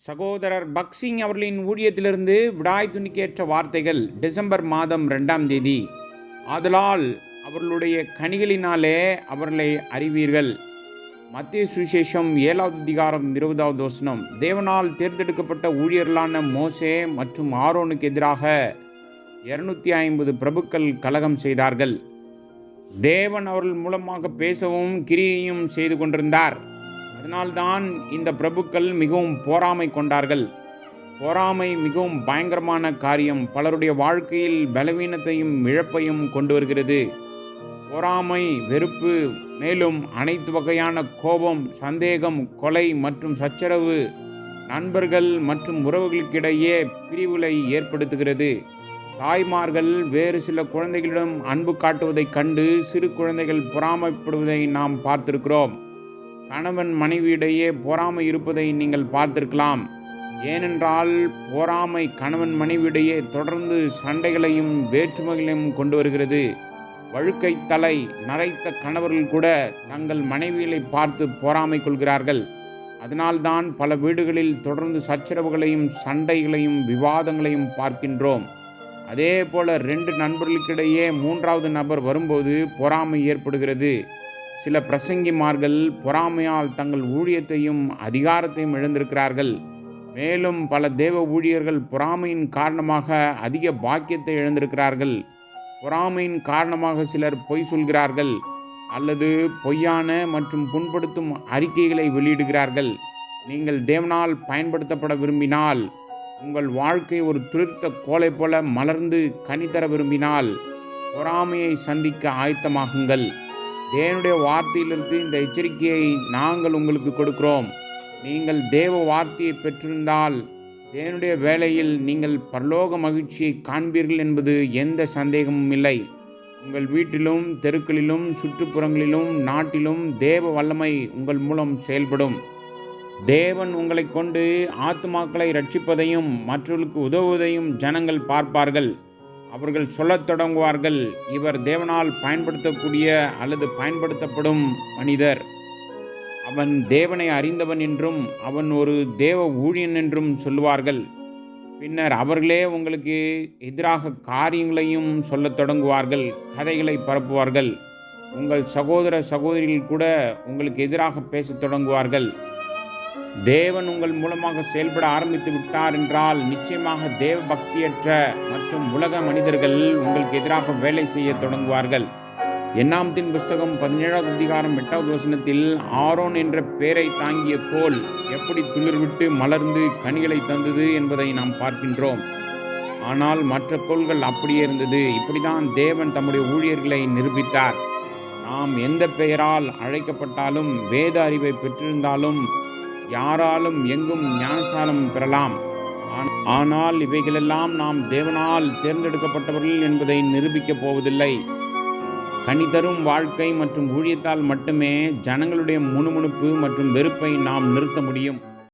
சகோதரர் பக்சிங் அவர்களின் ஊழியத்திலிருந்து விடாய் துணிக்கேற்ற வார்த்தைகள் டிசம்பர் மாதம் 2ஆம் தேதி. ஆதலால் அவர்களுடைய கனிகளினாலே அவர்களை அறிவீர்கள். மத்திய சுவிசேஷம் 7வது அதிகாரம் 20வது வசனம். தேவனால் தேர்ந்தெடுக்கப்பட்ட ஊழியர்களான மோசே மற்றும் ஆரோனுக்கு எதிராக 250 பிரபுக்கள் கலகம் செய்தார்கள். தேவன் அவர்கள் மூலமாக பேசவும் கிரியையும் செய்து கொண்டிருந்தார். அதனால்தான் இந்த பிரபுக்கள் மிகவும் பொறாமை கொண்டார்கள். பொறாமை மிகவும் பயங்கரமான காரியம். பலருடைய வாழ்க்கையில் பலவீனத்தையும் இழப்பையும் கொண்டு வருகிறது. பொறாமை, வெறுப்பு, மேலும் அனைத்து வகையான கோபம், சந்தேகம், கொலை மற்றும் சச்சரவு நண்பர்கள் மற்றும் உறவுகளுக்கிடையே பிரிவுகளை ஏற்படுத்துகிறது. தாய்மார்கள் வேறு சில குழந்தைகளிடம் அன்பு காட்டுவதைக் கண்டு சிறு குழந்தைகள் பொறாமைப்படுவதை நாம் பார்த்திருக்கிறோம். கணவன் மனைவியிடையே பொறாமை இருப்பதை நீங்கள் பார்த்திருக்கலாம். ஏனென்றால் பொறாமை கணவன் மனைவியிடையே தொடர்ந்து சண்டைகளையும் வேற்றுமைகளையும் கொண்டு வருகிறது. வழுக்கை தலை நரைத்த கணவர்கள் கூட தங்கள் மனைவிகளை பார்த்து பொறாமை கொள்கிறார்கள். அதனால்தான் பல வீடுகளில் தொடர்ந்து சச்சரவுகளையும் சண்டைகளையும் விவாதங்களையும் பார்க்கின்றோம். அதே போல 2 நண்பர்களுக்கிடையே 3வது நபர் வரும்போது பொறாமை ஏற்படுகிறது. சில பிரசங்கிமார்கள் பொறாமையால் தங்கள் ஊழியத்தையும் அதிகாரத்தையும் இழந்திருக்கிறார்கள். மேலும் பல தேவ ஊழியர்கள் பொறாமையின் காரணமாக அதிக பாக்கியத்தை இழந்திருக்கிறார்கள். பொறாமையின் காரணமாக சிலர் பொய் சொல்கிறார்கள் அல்லது பொய்யான மற்றும் புண்படுத்தும் அறிக்கைகளை வெளியிடுகிறார்கள். நீங்கள் தேவனால் பயன்படுத்தப்பட விரும்பினால், உங்கள் வாழ்க்கை ஒரு துளிர்த்த கோலை போல மலர்ந்து கனிதர விரும்பினால், பொறாமையை சந்திக்க ஆயத்தமாகுங்கள். தேவனுடைய வார்த்தையிலிருந்து இந்த எச்சரிக்கையை நாங்கள் உங்களுக்கு கொடுக்கிறோம். நீங்கள் தேவ வார்த்தையை பெற்றிருந்தால் தேவனுடைய வேளையில் நீங்கள் பரலோக மகிழ்ச்சியை காண்பீர்கள் என்பது எந்த சந்தேகமும் இல்லை. உங்கள் வீட்டிலும் தெருக்களிலும் சுற்றுப்புறங்களிலும் நாட்டிலும் தேவ வல்லமை உங்கள் மூலம் செயல்படும். தேவன் உங்களை கொண்டு ஆத்துமாக்களை ரட்சிப்பதையும் மற்றவர்களுக்கு உதவுவதையும் ஜனங்கள் பார்ப்பார்கள். அவர்கள் சொல்லத் தொடங்குவார்கள், இவர் தேவனால் பயன்படுத்தக்கூடிய அல்லது பயன்படுத்தப்படும் மனிதர். அவன் தேவனை அறிந்தவன் என்றும் அவன் ஒரு தேவ ஊழியன் என்றும் சொல்லுவார்கள். பின்னர் அவர்களே உங்களுக்கு எதிராக காரியங்களையும் சொல்லத் தொடங்குவார்கள், கதைகளை பரப்புவார்கள். உங்கள் சகோதர சகோதரிகள் கூட உங்களுக்கு எதிராக பேசத் தொடங்குவார்கள். தேவன் உங்கள் மூலமாக செயல்பட ஆரம்பித்து விட்டார் என்றால் நிச்சயமாக தேவ பக்தியற்ற மற்றும் உலக மனிதர்கள் உங்களுக்கு எதிராக வேலை செய்ய தொடங்குவார்கள். என்னாமத்தின் புஸ்தகம் 17வது அதிகாரம் 8வது வசனத்தில் ஆரோன் என்ற பெயரை தாங்கிய கோல் எப்படி துளிர்விட்டு மலர்ந்து கனிகளை தந்தது என்பதை நாம் பார்க்கின்றோம். ஆனால் மற்ற கோள்கள் அப்படியே இருந்தது. இப்படிதான் தேவன் தம்முடைய ஊழியர்களை நிரூபித்தார். நாம் எந்த பெயரால் அழைக்கப்பட்டாலும், வேத அறிவை பெற்றிருந்தாலும், யாராலும் எங்கும் ஞானஸ்நானம் பெறலாம். ஆனால் இவைகளெல்லாம் நாம் தேவனால் தேர்ந்தெடுக்கப்பட்டவர்கள் என்பதை நிரூபிக்கப் போவதில்லை. கனிதரும் வாழ்க்கை மற்றும் ஊழியத்தால் மட்டுமே ஜனங்களுடைய முணுமுணுப்பு மற்றும் வெறுப்பை நாம் நிறுத்த முடியும்.